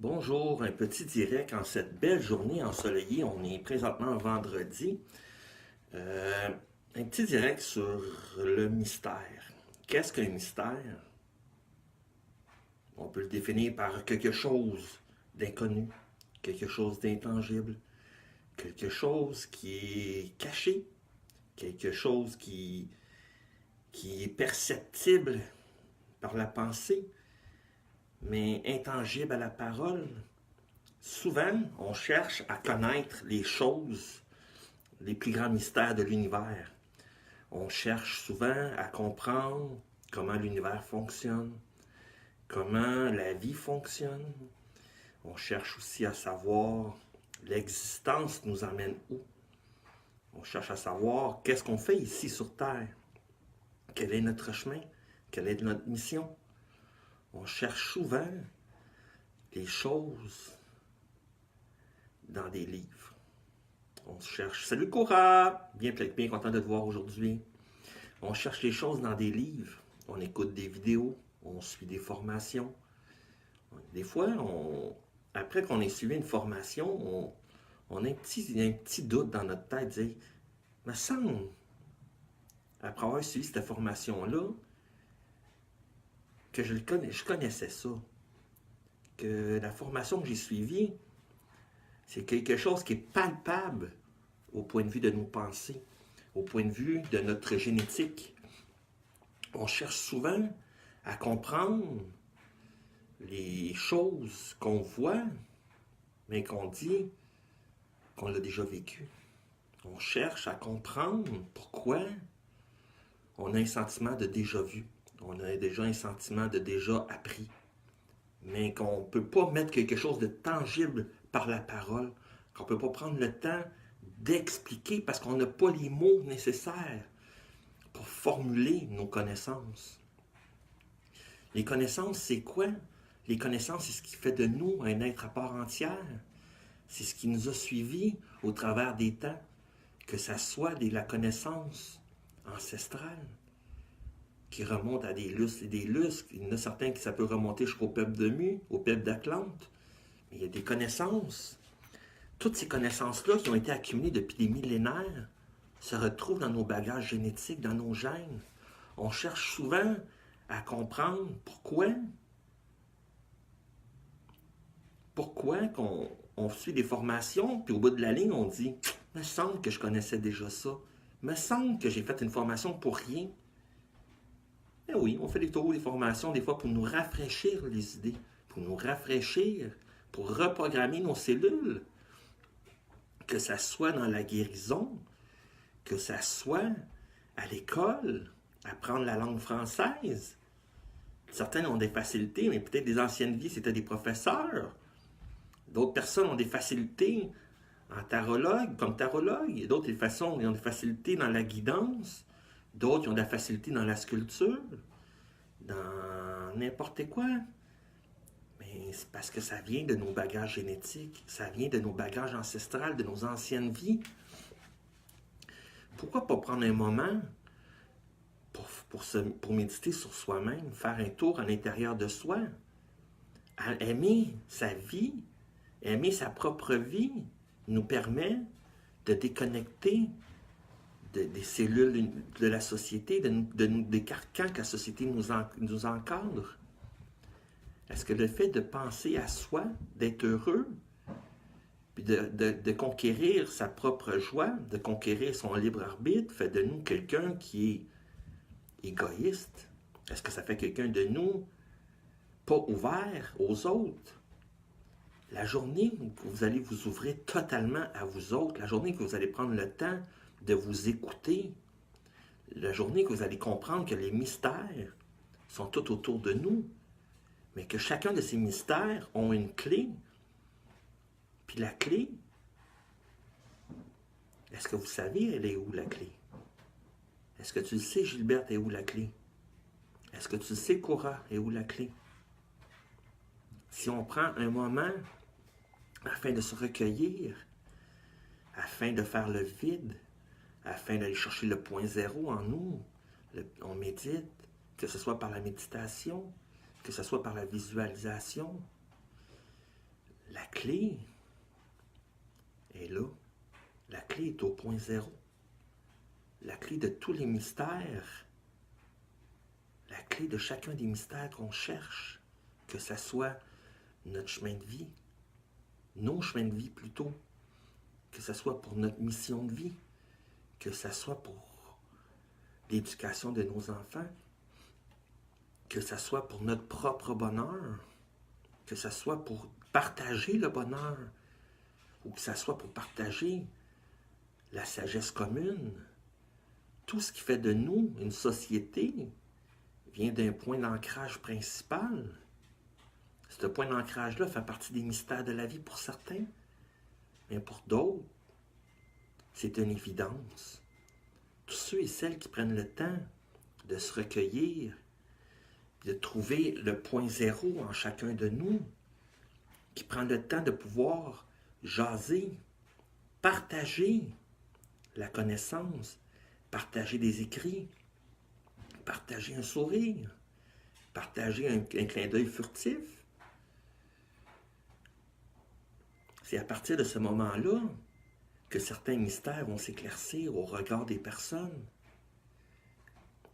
Bonjour, un petit direct en cette belle journée ensoleillée. On est présentement vendredi. Euh, un petit direct sur le mystère. Qu'est-ce qu'un mystère? On peut le définir par quelque chose d'inconnu, quelque chose d'intangible, quelque chose qui est caché, quelque chose qui est perceptible par la pensée, mais intangible à la parole. Souvent, on cherche à connaître les choses, les plus grands mystères de l'univers. On cherche souvent à comprendre comment l'univers fonctionne, comment la vie fonctionne. On cherche aussi à savoir l'existence nous emmène où. On cherche à savoir qu'est-ce qu'on fait ici sur Terre, quel est notre chemin, quelle est notre mission. On cherche souvent les choses dans des livres. On cherche. Salut Cora! Bien content de te voir aujourd'hui. On cherche les choses dans des livres. On écoute des vidéos. On suit des formations. Des fois, après qu'on ait suivi une formation, on a un petit doute dans notre tête. Dire, me semble, après avoir suivi cette formation-là, que je connaissais ça. Que la formation que j'ai suivie, c'est quelque chose qui est palpable au point de vue de nos pensées, au point de vue de notre génétique. On cherche souvent à comprendre les choses qu'on voit, mais qu'on dit qu'on l'a déjà vécu. On cherche à comprendre pourquoi on a un sentiment de déjà vu. On a déjà un sentiment de déjà appris. Mais qu'on ne peut pas mettre quelque chose de tangible par la parole, qu'on ne peut pas prendre le temps d'expliquer parce qu'on n'a pas les mots nécessaires pour formuler nos connaissances. Les connaissances, c'est quoi? Les connaissances, c'est ce qui fait de nous un être à part entière. C'est ce qui nous a suivis au travers des temps, que ça soit la connaissance ancestrale qui remonte à des lustres et des lustres. Il y en a certains qui ça peut remonter jusqu'au peuple de Mu, au peuple d'Atlante. Mais il y a des connaissances. Toutes ces connaissances-là qui ont été accumulées depuis des millénaires se retrouvent dans nos bagages génétiques, dans nos gènes. On cherche souvent à comprendre pourquoi on suit des formations, puis au bout de la ligne, on dit « me semble que je connaissais déjà ça. Me semble que j'ai fait une formation pour rien. » Eh oui, on fait des tours, des formations, des fois pour nous rafraîchir les idées, pour nous rafraîchir, pour reprogrammer nos cellules. Que ça soit dans la guérison, que ça soit à l'école, apprendre la langue française. Certains ont des facilités, mais peut-être des anciennes vies, c'était des professeurs. D'autres personnes ont des facilités en tarologue, comme tarologue. D'autres ont des facilités dans la guidance. D'autres ont de la facilité dans la sculpture. Dans n'importe quoi. Mais c'est parce que ça vient de nos bagages génétiques. Ça vient de nos bagages ancestrales, de nos anciennes vies. Pourquoi pas prendre un moment pour méditer sur soi-même, faire un tour à l'intérieur de soi, aimer sa vie, aimer sa propre vie, nous permet de déconnecter des cellules de la société, des carcans que la société nous encadre. Est-ce que le fait de penser à soi, d'être heureux, puis de conquérir sa propre joie, de conquérir son libre arbitre, fait de nous quelqu'un qui est égoïste? Est-ce que ça fait quelqu'un de nous pas ouvert aux autres? La journée où vous allez vous ouvrir totalement à vous autres, la journée que vous allez prendre le temps de vous écouter, la journée que vous allez comprendre que les mystères sont tout autour de nous, mais que chacun de ces mystères ont une clé. Puis la clé, est-ce que vous savez elle est où la clé? Est-ce que tu le sais, Gilberte, est où la clé? Est-ce que tu le sais, Cora, est où la clé? Si on prend un moment afin de se recueillir, afin de faire le vide, afin d'aller chercher le point zéro en nous, on médite, que ce soit par la méditation, que ce soit par la visualisation, La clé est là. La clé est au point zéro. La clé de tous les mystères. La clé de chacun des mystères qu'on cherche. Que ce soit notre chemin de vie, nos chemins de vie plutôt, que ce soit pour notre mission de vie, que ce soit pour l'éducation de nos enfants, que ce soit pour notre propre bonheur, que ce soit pour partager le bonheur, ou que ce soit pour partager la sagesse commune. Tout ce qui fait de nous une société vient d'un point d'ancrage principal. Ce point d'ancrage-là fait partie des mystères de la vie pour certains, mais pour d'autres, c'est une évidence. Tous ceux et celles qui prennent le temps de se recueillir, de trouver le point zéro en chacun de nous, qui prennent le temps de pouvoir jaser, partager la connaissance, partager des écrits, partager un sourire, partager un clin d'œil furtif. C'est à partir de ce moment-là que certains mystères vont s'éclaircir au regard des personnes.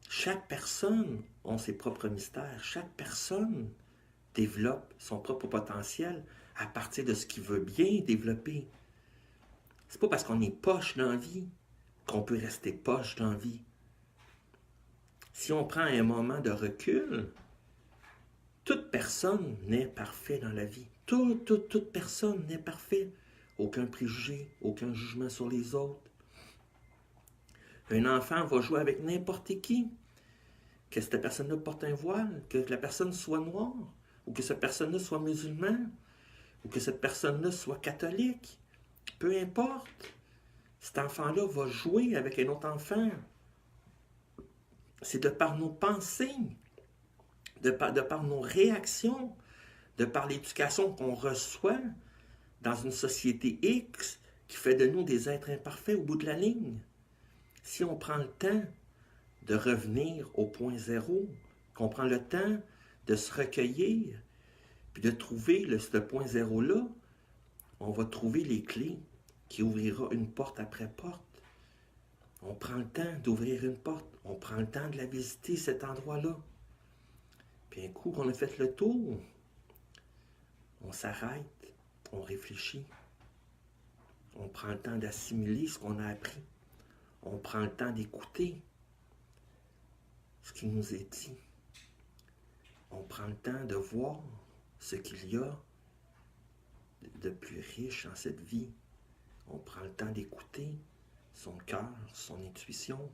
Chaque personne a ses propres mystères. Chaque personne développe son propre potentiel à partir de ce qu'il veut bien développer. C'est pas parce qu'on est poche dans la vie qu'on peut rester poche dans la vie. Si on prend un moment de recul, toute personne n'est parfaite dans la vie. Toute personne n'est parfaite. Aucun préjugé, aucun jugement sur les autres. Un enfant va jouer avec n'importe qui. Que cette personne-là porte un voile, que la personne soit noire, ou que cette personne-là soit musulmane, ou que cette personne-là soit catholique. Peu importe. Cet enfant-là va jouer avec un autre enfant. C'est de par nos pensées, de par nos réactions, de par l'éducation qu'on reçoit dans une société X qui fait de nous des êtres imparfaits au bout de la ligne. Si on prend le temps de revenir au point zéro, qu'on prend le temps de se recueillir, puis de trouver ce point zéro-là, on va trouver les clés qui ouvrira une porte après porte. On prend le temps d'ouvrir une porte, on prend le temps de la visiter, cet endroit-là. Puis un coup qu'on a fait le tour, on s'arrête, on réfléchit. On prend le temps d'assimiler ce qu'on a appris. On prend le temps d'écouter ce qui nous est dit. On prend le temps de voir ce qu'il y a de plus riche en cette vie. On prend le temps d'écouter son cœur, son intuition.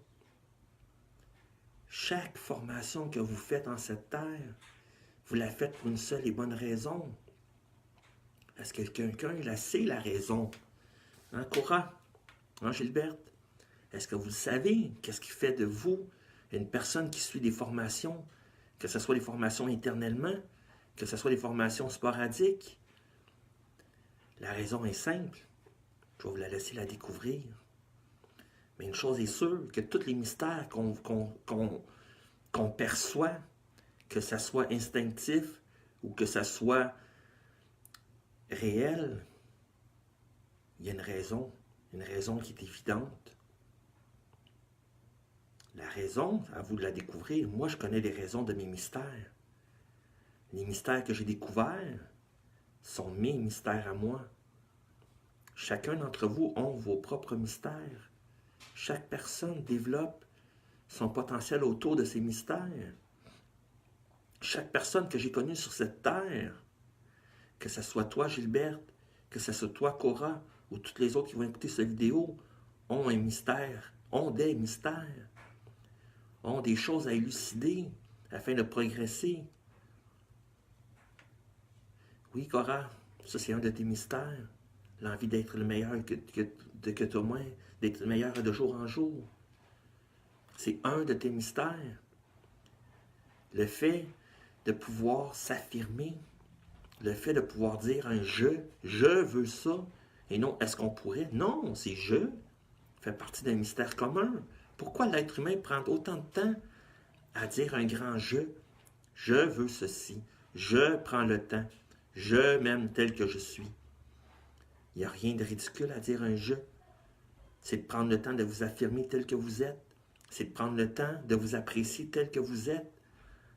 Chaque formation que vous faites en cette terre, vous la faites pour une seule et bonne raison. Est-ce que quelqu'un, il a sait la raison? Hein, Cora? Hein, Gilberte? Est-ce que vous savez qu'est-ce qui fait de vous une personne qui suit des formations, que ce soit des formations éternellement, que ce soit des formations sporadiques? La raison est simple. Je vais vous la laisser la découvrir. Mais une chose est sûre, que tous les mystères qu'on perçoit, que ça soit instinctif ou que ça soit réel, il y a une raison qui est évidente. La raison, à vous de la découvrir. Moi, je connais les raisons de mes mystères. Les mystères que j'ai découverts sont mes mystères à moi. Chacun d'entre vous a vos propres mystères. Chaque personne développe son potentiel autour de ses mystères. Chaque personne que j'ai connue sur cette terre, que ce soit toi, Gilberte, que ce soit toi, Cora, ou toutes les autres qui vont écouter cette vidéo, ont un mystère, ont des mystères, ont des choses à élucider afin de progresser. Oui, Cora, ça c'est un de tes mystères. L'envie d'être le meilleur que toi, d'être le meilleur de jour en jour. C'est un de tes mystères. Le fait de pouvoir s'affirmer, le fait de pouvoir dire un je veux ça, et non est-ce qu'on pourrait. Non, c'est je, fait partie d'un mystère commun. Pourquoi l'être humain prend autant de temps à dire un grand je veux ceci, je prends le temps, Je m'aime tel que je suis. Il n'y a rien de ridicule à dire un je. C'est de prendre le temps de vous affirmer tel que vous êtes. C'est de prendre le temps de vous apprécier tel que vous êtes.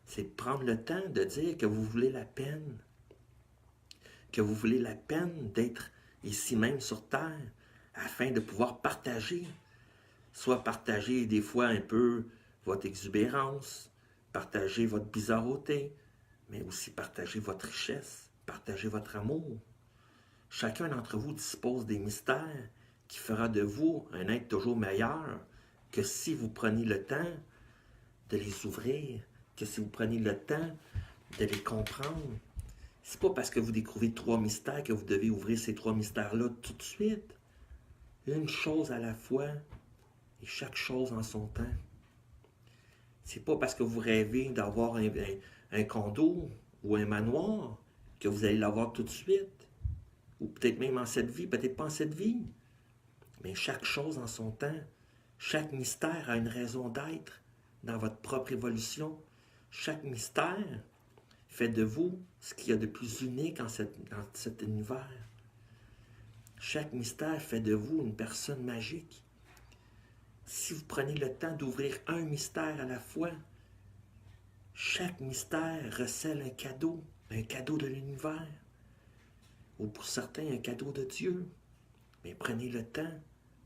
C'est de prendre le temps de dire que vous voulez la peine. Que vous voulez la peine d'être ici même sur Terre afin de pouvoir partager. Soit partager des fois un peu votre exubérance, partager votre bizarreté, mais aussi partager votre richesse, partager votre amour. Chacun d'entre vous dispose des mystères qui fera de vous un être toujours meilleur que si vous preniez le temps de les ouvrir, que si vous preniez le temps de les comprendre. C'est pas parce que vous découvrez 3 mystères que vous devez ouvrir ces 3 mystères-là tout de suite. Une chose à la fois et chaque chose en son temps. C'est pas parce que vous rêvez d'avoir un condo ou un manoir que vous allez l'avoir tout de suite. Ou peut-être même en cette vie, peut-être pas en cette vie. Mais chaque chose en son temps. Chaque mystère a une raison d'être dans votre propre évolution. Chaque mystère fait de vous ce qu'il y a de plus unique dans cet univers. Chaque mystère fait de vous une personne magique. Si vous prenez le temps d'ouvrir un mystère à la fois, chaque mystère recèle un cadeau de l'univers, ou pour certains un cadeau de Dieu. Mais prenez le temps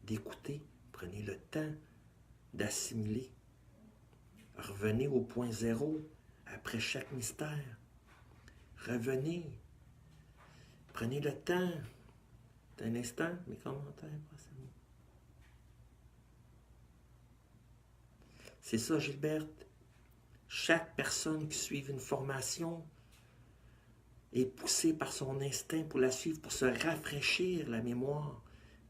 d'écouter, prenez le temps d'assimiler. Revenez au point zéro après chaque mystère. Revenez. Prenez le temps. Un instant, mes commentaires. C'est ça, Gilberte. Chaque personne qui suit une formation est poussée par son instinct pour la suivre, pour se rafraîchir la mémoire.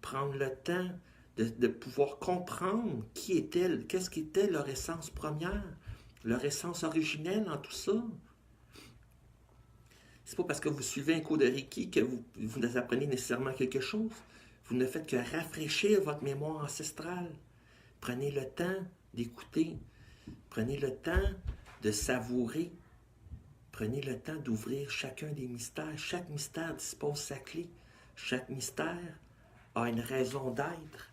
Prendre le temps de pouvoir comprendre qui est-elle, qu'est-ce qu'était leur essence première, leur essence originelle en tout ça. C'est pas parce que vous suivez un cours de Reiki que vous apprenez nécessairement quelque chose. Vous ne faites que rafraîchir votre mémoire ancestrale. Prenez le temps d'écouter. Prenez le temps de savourer. Prenez le temps d'ouvrir chacun des mystères. Chaque mystère dispose sa clé. Chaque mystère a une raison d'être.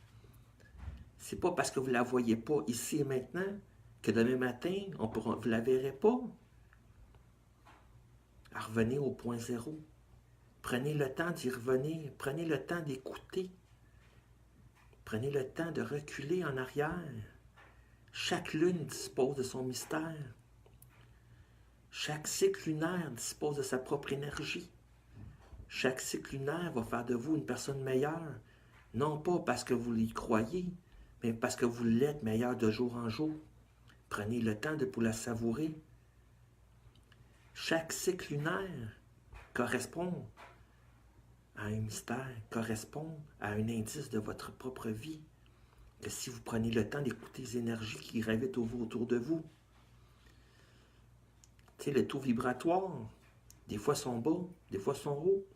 C'est pas parce que vous ne la voyez pas ici et maintenant que demain matin, vous ne la verrez pas. Revenez au point zéro. Prenez le temps d'y revenir. Prenez le temps d'écouter. Prenez le temps de reculer en arrière. Chaque lune dispose de son mystère. Chaque cycle lunaire dispose de sa propre énergie. Chaque cycle lunaire va faire de vous une personne meilleure. Non pas parce que vous y croyez, mais parce que vous l'êtes meilleur de jour en jour. Prenez le temps pour la savourer. Chaque cycle lunaire correspond à un mystère, correspond à un indice de votre propre vie. Que si vous prenez le temps d'écouter les énergies qui gravitent autour de vous. Tu sais, le taux vibratoire, des fois sont bas, des fois sont hauts.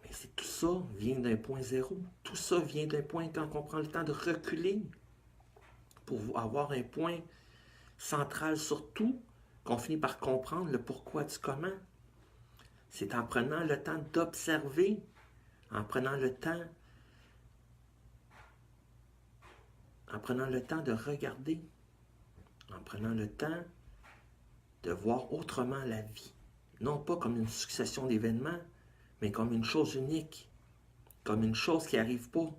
Mais tout ça vient d'un point zéro. Tout ça vient d'un point quand on prend le temps de reculer pour avoir un point central sur tout, qu'on finit par comprendre le pourquoi du comment. C'est en prenant le temps d'observer, en prenant le temps de regarder, en prenant le temps de voir autrement la vie. Non pas comme une succession d'événements, mais comme une chose unique, comme une chose qui n'arrive pas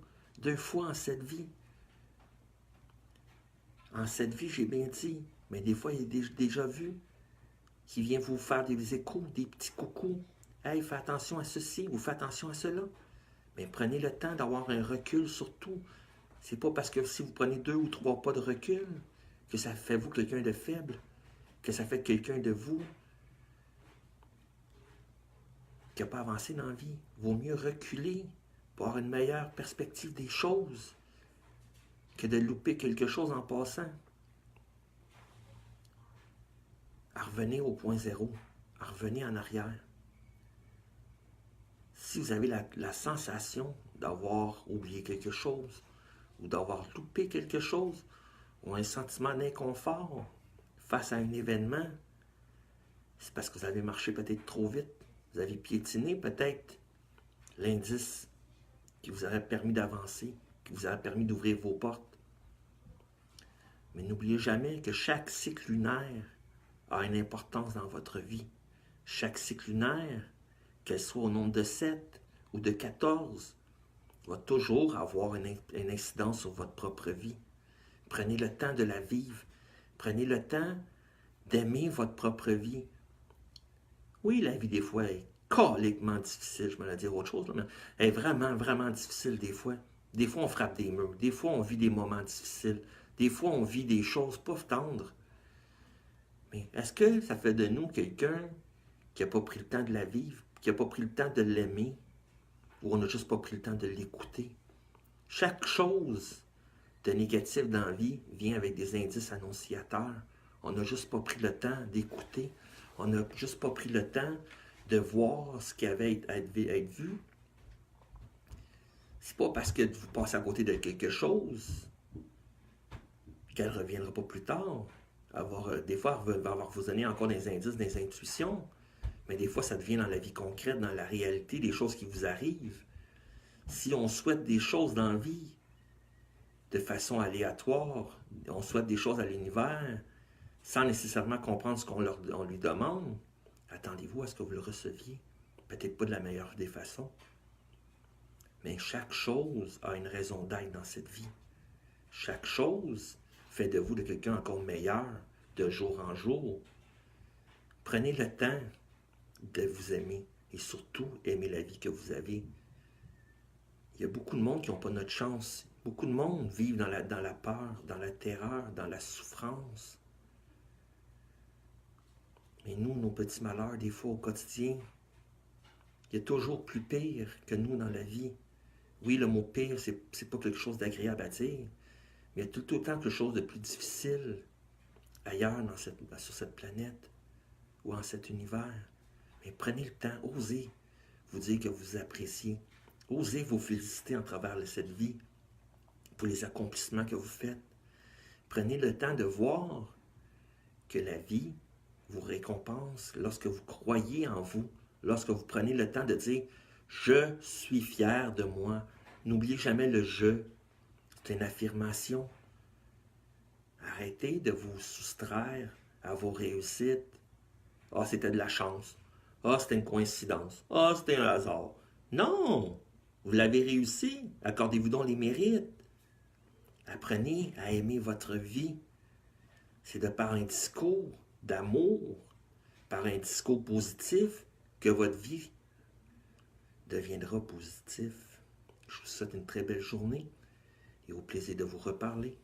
2 fois en cette vie. En cette vie, j'ai bien dit, mais des fois, il y a déjà vu qui vient vous faire des échos, des petits coucous. Hey, fais attention à ceci ou fais attention à cela. Mais prenez le temps d'avoir un recul sur tout. C'est pas parce que si vous prenez 2 ou 3 pas de recul que ça fait vous quelqu'un de faible, que ça fait quelqu'un de vous qui n'a pas avancé dans la vie. Vaut mieux reculer pour avoir une meilleure perspective des choses que de louper quelque chose en passant. Revenez au point zéro. Revenez en arrière. Si vous avez la sensation d'avoir oublié quelque chose, ou d'avoir loupé quelque chose, ou un sentiment d'inconfort face à un événement, C'est parce que vous avez marché peut-être trop vite. Vous avez piétiné peut-être l'indice qui vous aurait permis d'avancer, qui vous aurait permis d'ouvrir vos portes. Mais n'oubliez jamais que chaque cycle lunaire a une importance dans votre vie. Chaque cycle lunaire, qu'elle soit au nombre de 7 ou de 14, va toujours avoir une incidence sur votre propre vie. Prenez le temps de la vivre. Prenez le temps d'aimer votre propre vie. Oui, la vie, des fois, est coliquement difficile. Je me la dire autre chose, mais elle est vraiment, vraiment difficile des fois. Des fois, on frappe des murs. Des fois, on vit des moments difficiles. Des fois, on vit des choses pas tendres. Mais est-ce que ça fait de nous quelqu'un qui n'a pas pris le temps de la vivre, qui n'a pas pris le temps de l'aimer, ou on n'a juste pas pris le temps de l'écouter? Chaque chose de négatif dans la vie vient avec des indices annonciateurs. On n'a juste pas pris le temps d'écouter. On n'a juste pas pris le temps de voir ce qui avait à être vu. C'est pas parce que vous passez à côté de quelque chose qu'elle ne reviendra pas plus tard. Des fois, elle va vous donner encore des indices, des intuitions, mais des fois, ça devient dans la vie concrète, dans la réalité, des choses qui vous arrivent. Si on souhaite des choses dans la vie de façon aléatoire, on souhaite des choses à l'univers, sans nécessairement comprendre ce qu'on lui demande, attendez-vous à ce que vous le receviez. Peut-être pas de la meilleure des façons. Mais chaque chose a une raison d'être dans cette vie. Chaque chose fait de vous de quelqu'un encore meilleur, de jour en jour. Prenez le temps de vous aimer et surtout aimer la vie que vous avez. Il y a beaucoup de monde qui n'ont pas notre chance. Beaucoup de monde vivent dans la peur, dans la terreur, dans la souffrance. Mais nous, nos petits malheurs, des fois au quotidien, il y a toujours plus pire que nous dans la vie. Oui, le mot pire, c'est pas quelque chose d'agréable à dire, mais il y a tout autant quelque chose de plus difficile ailleurs sur cette planète ou en cet univers. Mais prenez le temps, osez vous dire que vous appréciez. Osez vous féliciter en travers de cette vie pour les accomplissements que vous faites. Prenez le temps de voir que la vie vous récompense lorsque vous croyez en vous, lorsque vous prenez le temps de dire « Je suis fier de moi ». N'oubliez jamais le « je ». C'est une affirmation. Arrêtez de vous soustraire à vos réussites. « Ah, c'était de la chance. Ah, c'était une coïncidence. Ah, c'était un hasard. » Non! Vous l'avez réussi. Accordez-vous donc les mérites. Apprenez à aimer votre vie. C'est de par un discours d'amour, par un discours positif, que votre vie deviendra positive. Je vous souhaite une très belle journée et au plaisir de vous reparler.